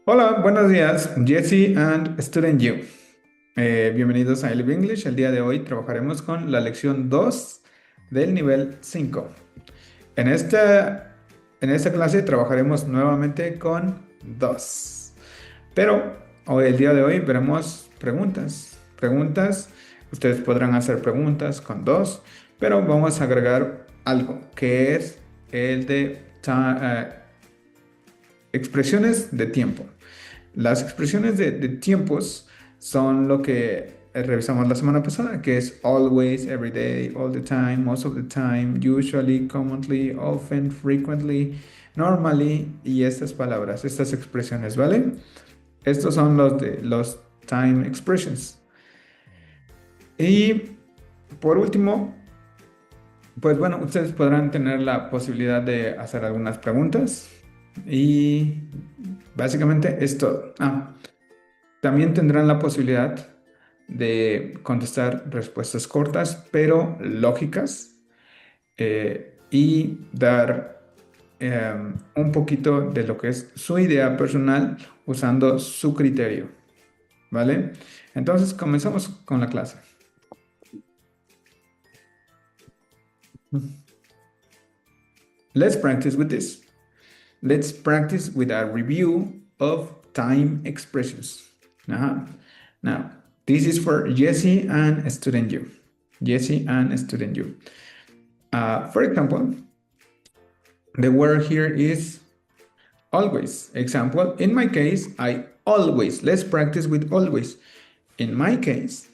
Hola, buenos días, Jesse and Student You. Bienvenidos a I Live English. El día de hoy trabajaremos con la lección 2 del nivel 5. En esta clase trabajaremos nuevamente con 2. Pero hoy, el día de hoy veremos preguntas. Preguntas, ustedes podrán hacer preguntas con 2, pero vamos a agregar algo que es el de expresiones de tiempo. Las expresiones de tiempos son lo que revisamos la semana pasada, que es always, every day, all the time, most of the time, usually, commonly, often, frequently, normally y estas palabras, estas expresiones, ¿vale? Estos son los de los time expressions. Y por último, pues bueno, ustedes podrán tener la posibilidad de hacer algunas preguntas y básicamente es todo. También tendrán la posibilidad de contestar respuestas cortas, pero lógicas, y dar un poquito de lo que es su idea personal usando su criterio, ¿vale? Entonces, comenzamos con la clase. Let's practice with this. Let's practice with a review of time expressions. Now, this is for Jesse and student you. Jesse and student you. For example, the word here is always. Example, in my case, I always. Let's practice with always. In my case,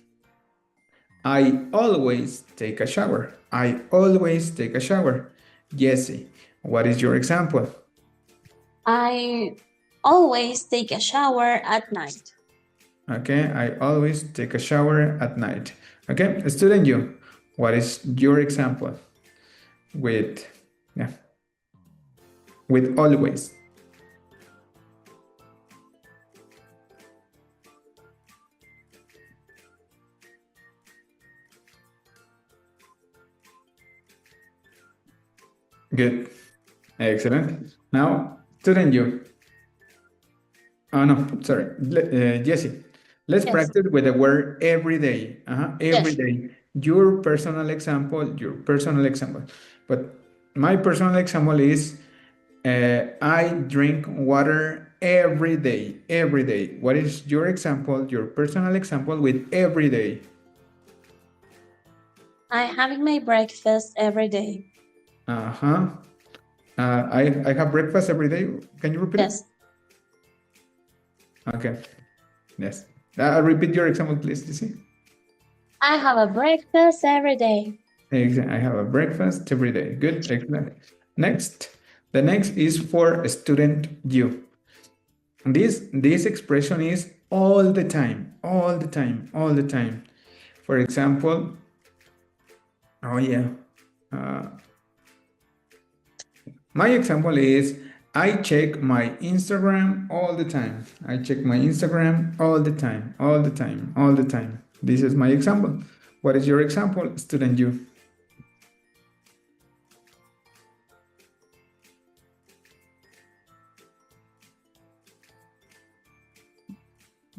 I always take a shower. I always take a shower. Jesse, what is your example? I always take a shower at night. Okay, I always take a shower at night. Okay, student you, what is your example with, yeah, with always? Good, excellent. Now, student you. Oh no, sorry, Jesse. Let's Yes. practice with the word every day. Every Yes. day. Your personal example, your personal example. But my personal example is I drink water every day. Every day. What is your example, your personal example with every day? I having my breakfast every day. Uh-huh. I have breakfast every day. Can you repeat it? Yes. Okay. Yes. Repeat your example, please, Jesse. I have a breakfast every day. I have a breakfast every day. Good, excellent. Next, the next is for student you. This expression is all the time, all the time, all the time. For example, oh yeah, uh, my example is I check my Instagram all the time. I check my Instagram all the time, all the time, all the time. This is my example. What is your example, student you?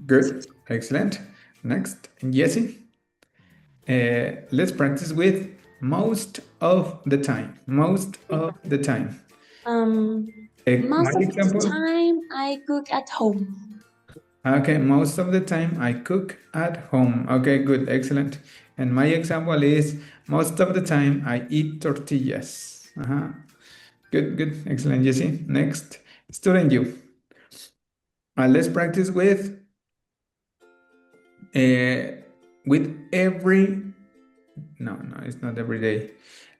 Good, excellent. Next, Jesse. Let's practice with most of the time. Most of the time. My Most of the example. time I cook at home. Okay, most of the time I cook at home. Okay, good, excellent. And my example is most of the time I eat tortillas. Good, good, excellent, Jesse. Next, student you. Let's practice with every. No, it's not every day.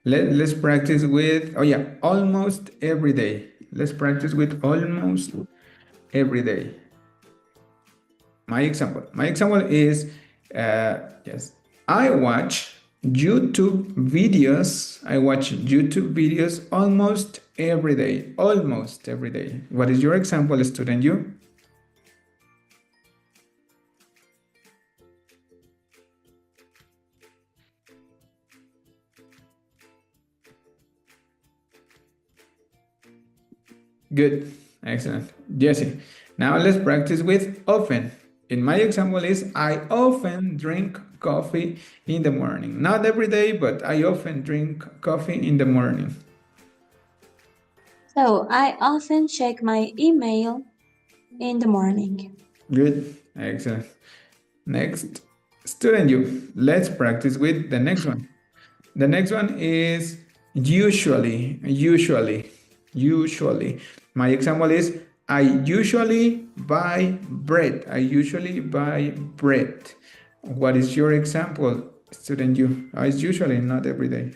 Let's practice with. Oh yeah, almost every day. Let's practice with almost every day. My example. My example is yes. I watch YouTube videos. I watch YouTube videos almost every day. Almost every day. What is your example, student? You? Good. Excellent. Jesse. Now let's practice with often. In my example is I often drink coffee in the morning. Not every day, but I often drink coffee in the morning. So I often check my email in the morning. Good. Excellent. Next, student you. Let's practice with the next one. The next one is usually, usually, usually. My example is I usually buy bread. I usually buy bread. What is your example, student you? It's usually, not every day.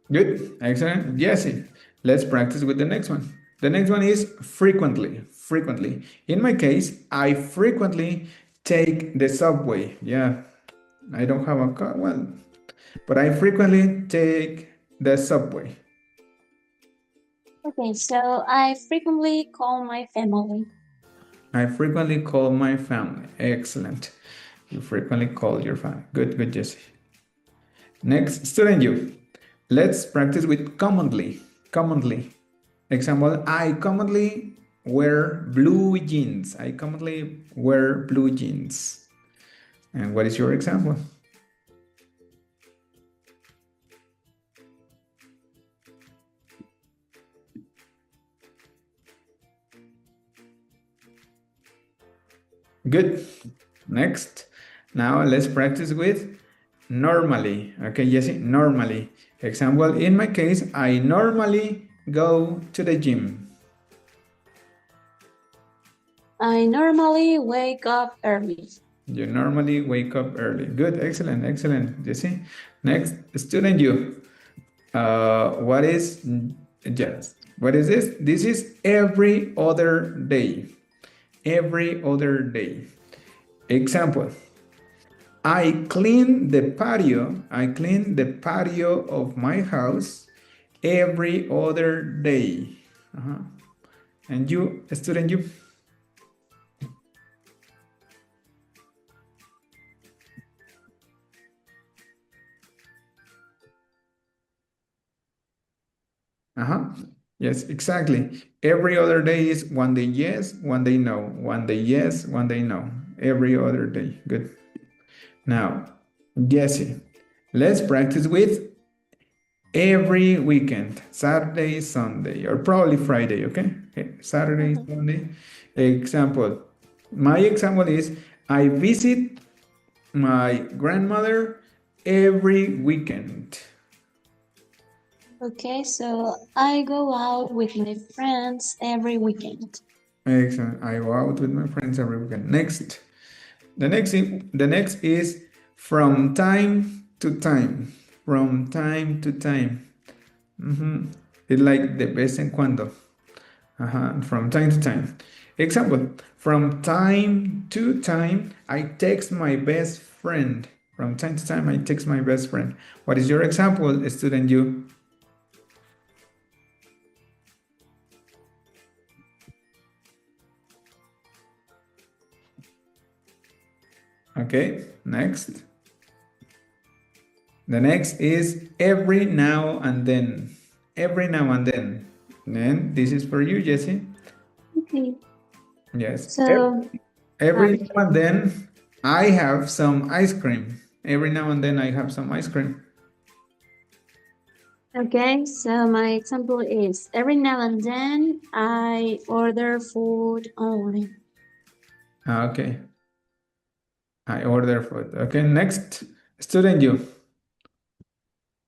Good, excellent. Jesse, let's practice with the next one. The next one is frequently, frequently. In my case, I frequently take the subway. Yeah, I don't have a car, well, but I frequently take the subway. Okay, so I frequently call my family. I frequently call my family. Excellent. You frequently call your family. Good, good, Jesse. Next, student you. Let's practice with commonly. Commonly. Example, I commonly wear blue jeans. I commonly wear blue jeans. And what is your example? Good. Next. Now let's practice with normally. Okay, Jesse, normally. Example, in my case, I normally go to the gym. I normally wake up early. You normally wake up early. Good, excellent, excellent, Jesse. Next, student you. What is, yes, what is this? This is every other day. Every other day. Example, I clean the patio. I clean the patio of my house every other day. And you, student you? Yes, exactly. Every other day is one day yes, one day no. One day yes, one day no. Every other day. Good. Now, Jesse, let's practice with every weekend, Saturday, Sunday, or probably Friday, okay? Saturday, Sunday. Example. My example is I visit my grandmother every weekend. Okay, so I go out with my friends every weekend. Excellent. I go out with my friends every weekend. Next. The next is from time to time. From time to time. It's like de vez en cuando. From time to time. Example, from time to time, I text my best friend. From time to time, I text my best friend. What is your example, student you? Okay, next. The next is every now and then. Every now and then. Then this is for you, Jesse. Okay. Yes. So Every now and then I have some ice cream. Every now and then I have some ice cream. okay, so my example is every now and then I order food online. Okay. I order food. Okay, next. Student you.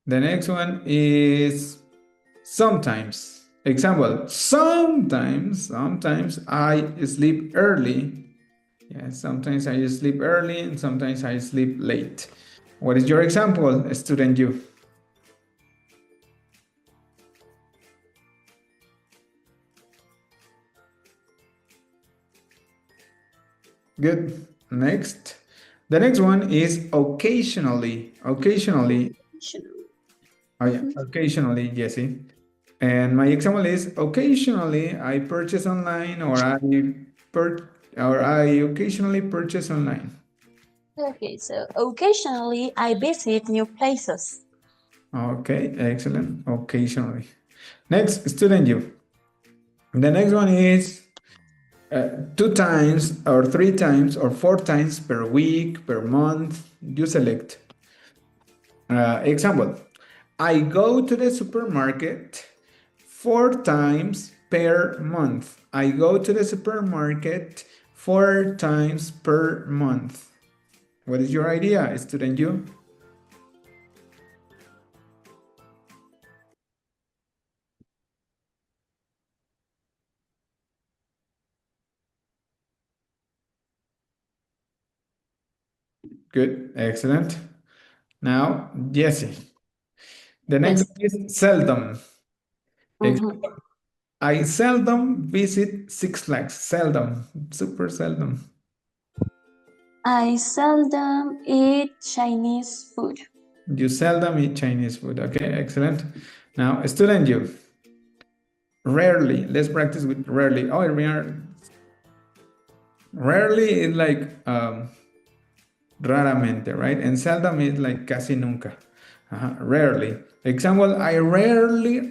The next one is sometimes. Example, sometimes I sleep early. Yeah, sometimes I sleep early and sometimes I sleep late. What is your example, student you? Good. Next. The next one is occasionally. Occasionally. Oh yeah, occasionally, Jesse. And my example is occasionally I purchase online or I occasionally purchase online. Okay, so occasionally I visit new places. Okay, excellent. Occasionally. Next, student you. The next one is 2 times or 3 times or 4 times per week, per month. You select. Example, I go to the supermarket 4 times per month. I go to the supermarket 4 times per month. What is your idea, student you? Good, excellent. Now, Jesse. The next Yes. one is seldom. Mhm. I seldom visit Six Flags. Seldom, super seldom. I seldom eat Chinese food. You seldom eat Chinese food. Okay, excellent. Now, student you. Rarely. Let's practice with rarely. Oh, rarely is like raramente, right? And seldom is like casi nunca. Rarely. Example, I rarely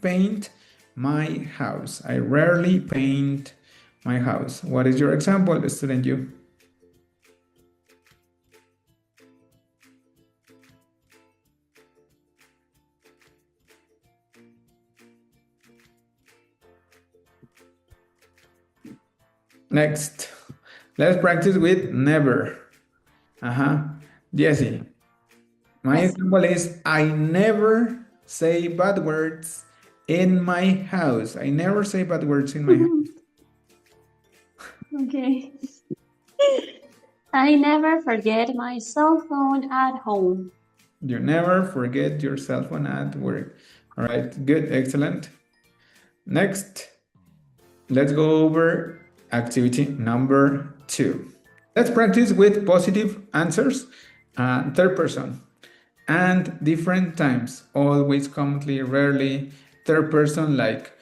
paint my house. I rarely paint my house. What is your example, student you? Next, let's practice with never. Jesse, my Yes. example is I never say bad words in my house. I never say bad words in my house. Okay. I never forget my cell phone at home. You never forget your cell phone at work. All right, good, excellent. Next, let's go over activity number 2. Let's practice with positive answers, third person, and different times, always, commonly, rarely, third person like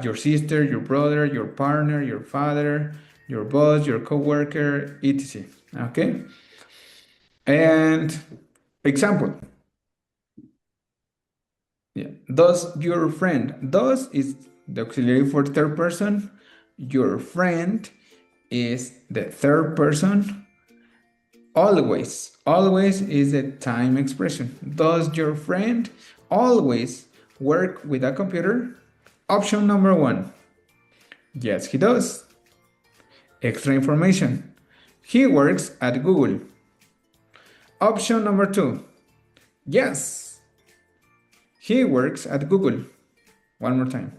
your sister, your brother, your partner, your father, your boss, your coworker, etc. Okay? And example, yeah, does your friend, does is the auxiliary for third person, your friend is the third person. Always is a time expression. Does your friend always work with a computer? Option number 1. Yes, he does. Extra information. He works at Google. Option number 2. Yes, he works at Google. One more time.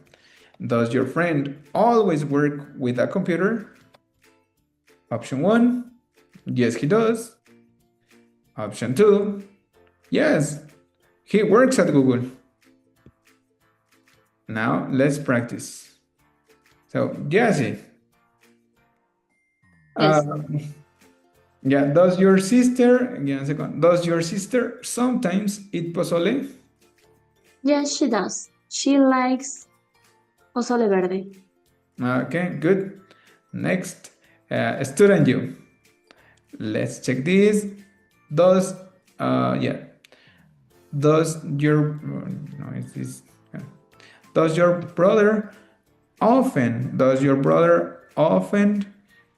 Does your friend always work with a computer? Option 1. Yes, he does. Option 2. Yes, he works at Google. Now let's practice. So, Jesse, Yes. yeah, does your sister, again, a second, does your sister sometimes eat pozole? Yes, she does. She likes pozole verde. Okay, good. Next, student you. Let's check this. Does, yeah, does your, no, it's this, does your brother often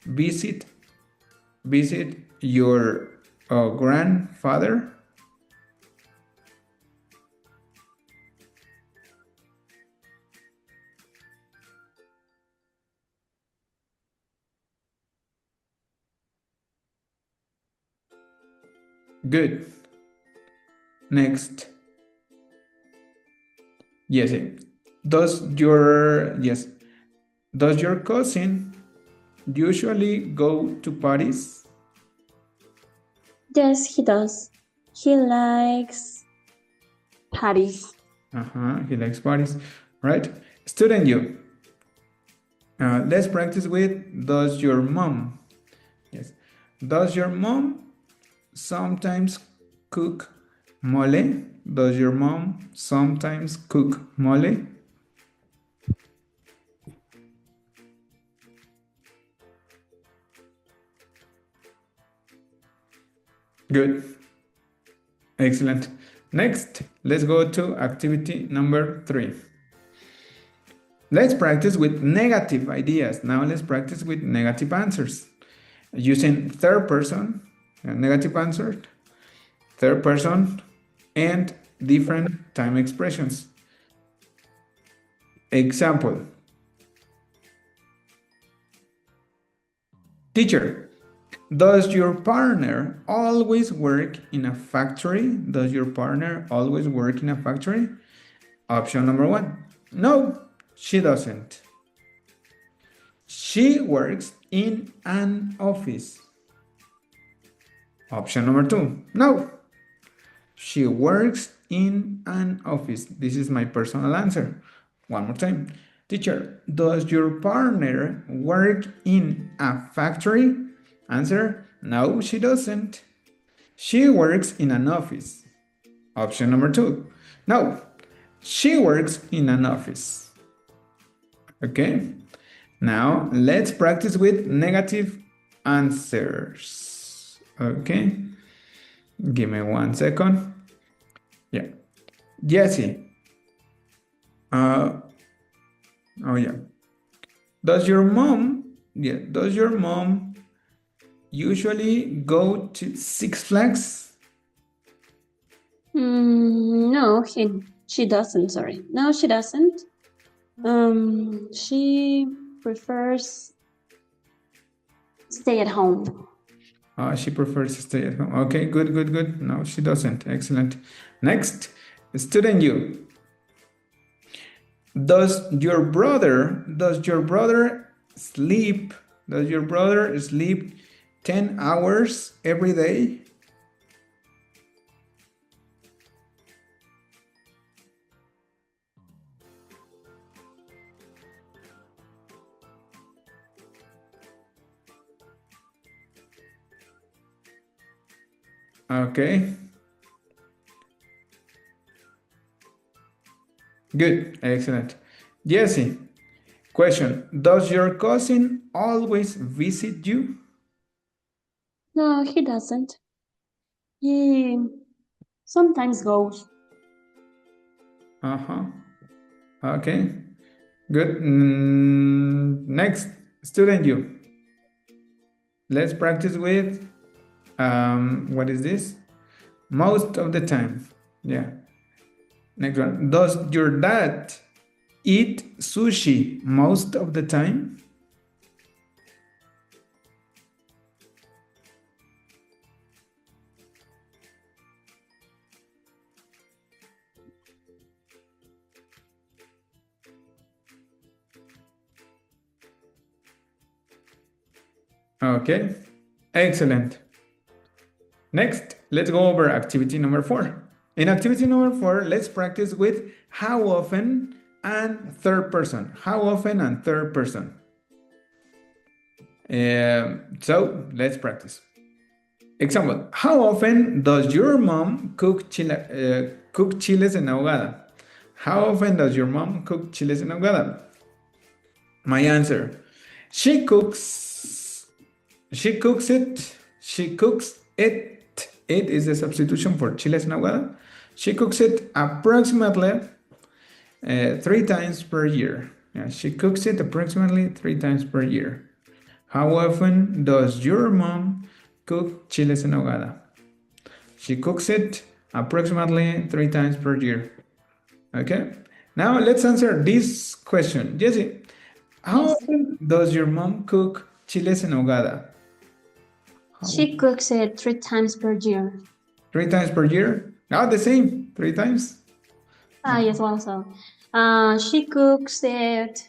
visit your grandfather? Good. Next. Yes. Does your cousin usually go to parties? Yes, he does. He likes parties. He likes parties, right? Student you. Let's practice with does your mom? Yes. Does your mom sometimes cook mole? Does your mom sometimes cook mole? Good. Excellent. Next, let's go to activity number 3. Let's practice with negative ideas. Now let's practice with negative answers. Using third person, negative answer, third person, and different time expressions. Example. Teacher, does your partner always work in a factory? Does your partner always work in a factory? Option number 1. No, she doesn't. She works in an office. Option number 2. No, she works in an office. This is my personal answer. One more time. Teacher, does your partner work in a factory? Answer, no, she doesn't. She works in an office. Option number 2. No, she works in an office. Okay. Now let's practice with negative answers. Okay. Give me 1 second. Yeah. Jessie. Oh yeah. Does your mom usually go to Six Flags? No, she doesn't, sorry. No, she doesn't. She prefers stay at home. She prefers to stay at home. Okay, good. No, she doesn't. Excellent. Next, student U. Does your brother sleep 10 hours every day? Okay. Good. Excellent. Jessie, question. Does your cousin always visit you? No, he doesn't. He sometimes goes. Okay. Good. Next, student U. Let's practice with, what is this? Most of the time. Yeah. Next one. Does your dad eat sushi most of the time? Okay, excellent. Next, let's go over activity number 4. In activity number 4, let's practice with how often and third person. How often and third person. So let's practice. Example, how often does your mom cook chiles en ahogada? How often does your mom cook chiles en ahogada? My answer, she cooks it. It is a substitution for chiles en ahogada. She cooks it approximately 3 times per year. Yeah, she cooks it approximately 3 times per year. How often does your mom cook chiles en ahogada? She cooks it approximately 3 times per year. Okay. Now let's answer this question. Jessie, how often does your mom cook chiles en ahogada? She cooks it 3 times per year. 3 times per year? Not the same. 3 times? Yes, also. She cooks it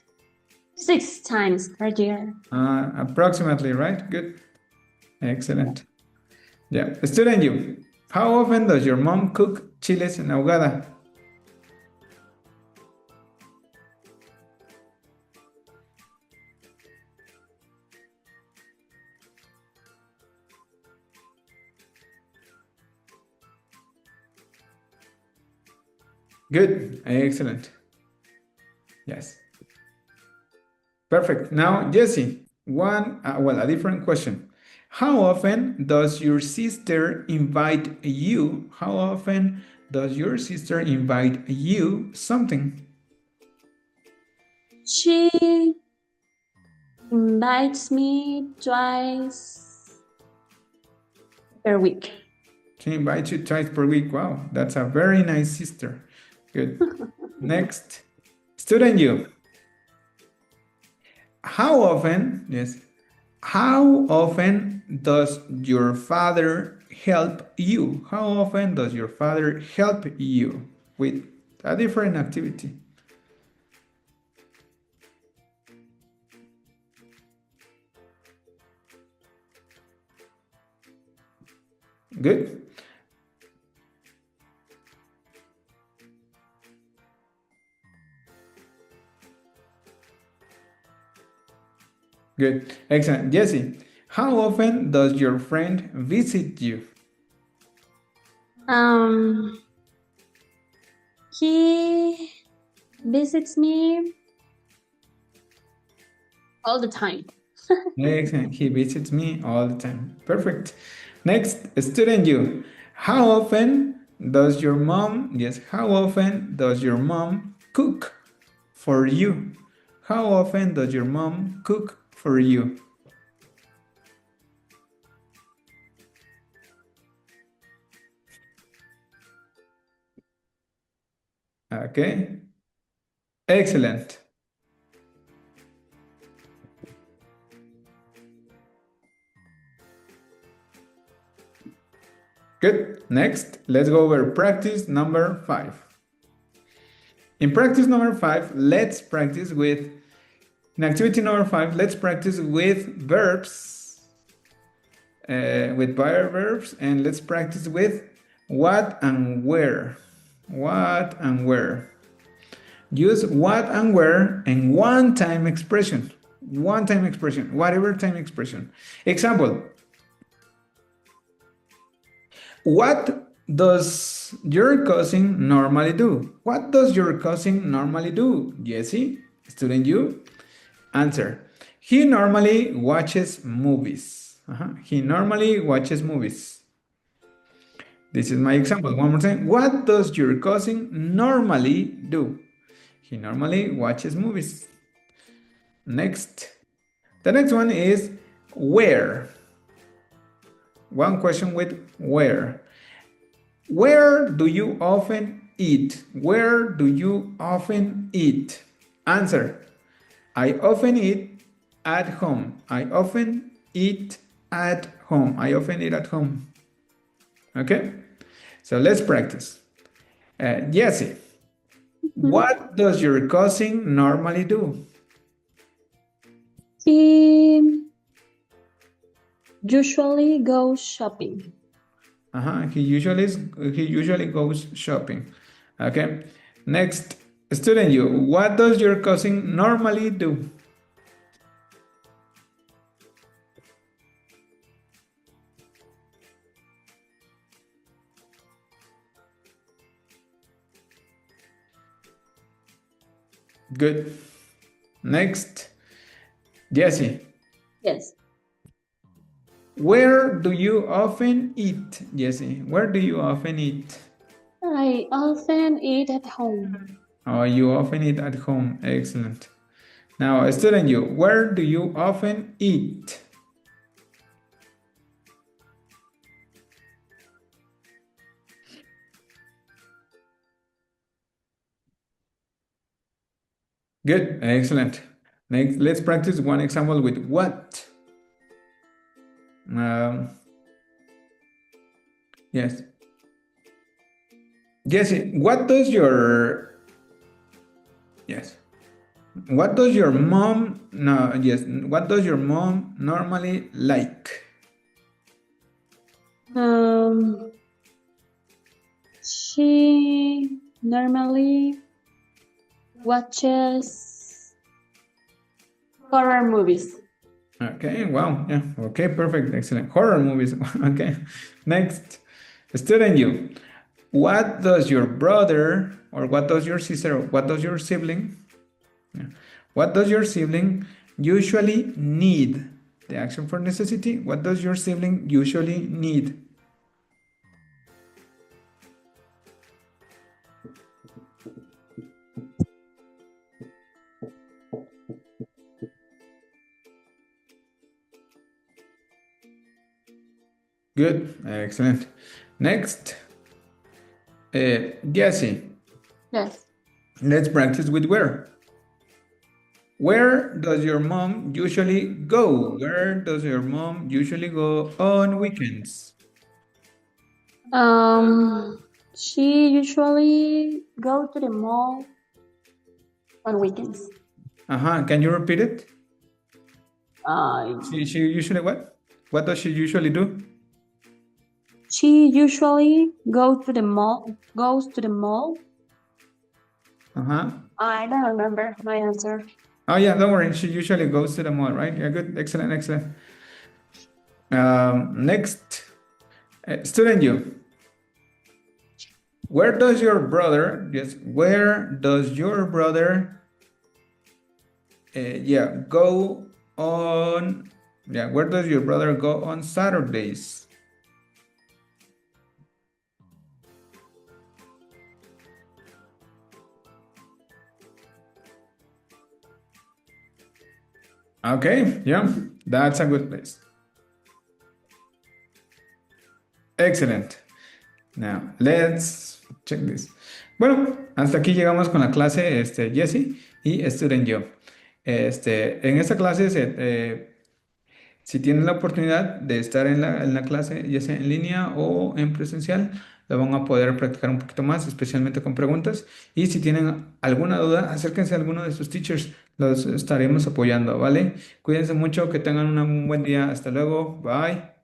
6 times per year. Approximately, right? Good. Excellent. Yeah. Student U, how often does your mom cook chiles en ahogada? Good. Excellent. Yes. Perfect. Now, Jessie, a different question. How often does your sister invite you? How often does your sister invite you something? She invites me twice per week. She invites you twice per week. Wow, that's a very nice sister. Good. Next, student you. How often, yes, how often does your father help you? How often does your father help you with a different activity? Good. Good. Excellent. Jesse, how often does your friend visit you? He visits me all the time. Excellent. He visits me all the time. Perfect. Next, student you. How often does your mom, yes, how often does your mom cook for you? How often does your mom cook for you? Okay. Excellent. Good. Next, let's go over practice number 5. In practice number 5, let's practice with, in activity number 5, let's practice with verbs, with prior verbs, and let's practice with what and where. What and where. Use what and where and one-time expression. One-time expression, whatever time expression. Example. What does your cousin normally do? What does your cousin normally do? Jesse, student you, answer. He normally watches movies. He normally watches movies. This is my example. One more time. What does your cousin normally do? He normally watches movies. Next. The next one is where. One question with where. Where do you often eat? Where do you often eat? Answer. I often eat at home. I often eat at home. I often eat at home. Okay? So let's practice. Jesse, what does your cousin normally do? He usually goes shopping. He usually goes shopping. Okay. Next, student you. What does your cousin normally do? Good. Next, Jesse. Yes. Where do you often eat, Jesse? Where do you often eat? I often eat at home. Oh, you often eat at home. Excellent. Now, student you, where do you often eat? Good. Excellent. Next, let's practice one example with what. Yes. Jesse, what does your what does your mom what does your mom normally like? She normally watches horror movies. Okay, wow, yeah, okay, perfect, excellent. Horror movies. Okay. Next, student you. What does your brother or what does your sister or what does your sibling what does your sibling usually need? the action for necessity. What does your sibling usually need? Good, excellent. Next, Jessie, Yes. let's practice with where. Where does your mom usually go? Where does your mom usually go on weekends? She usually go to the mall on weekends. Can you repeat it? Uh, She usually what? What does she usually do? she usually go to the mall. Goes to the mall. Uh-huh. I don't remember my answer. Oh yeah, don't worry. She usually goes to the mall, right? Yeah, good. Excellent, excellent. Next, student you. Where does your brother, yes, where does your brother, go on, where does your brother go on Saturdays? Okay, yeah, that's a good place. Excellent. Now, let's check this. Bueno, hasta aquí llegamos con la clase Jesse y Student Yo. En esta clase, si tienen la oportunidad de estar en la clase, ya sea en línea o en presencial, la van a poder practicar un poquito más, especialmente con preguntas. Y si tienen alguna duda, acérquense a alguno de sus teachers, los estaremos apoyando, ¿vale? Cuídense mucho, que tengan un buen día. Hasta luego, bye.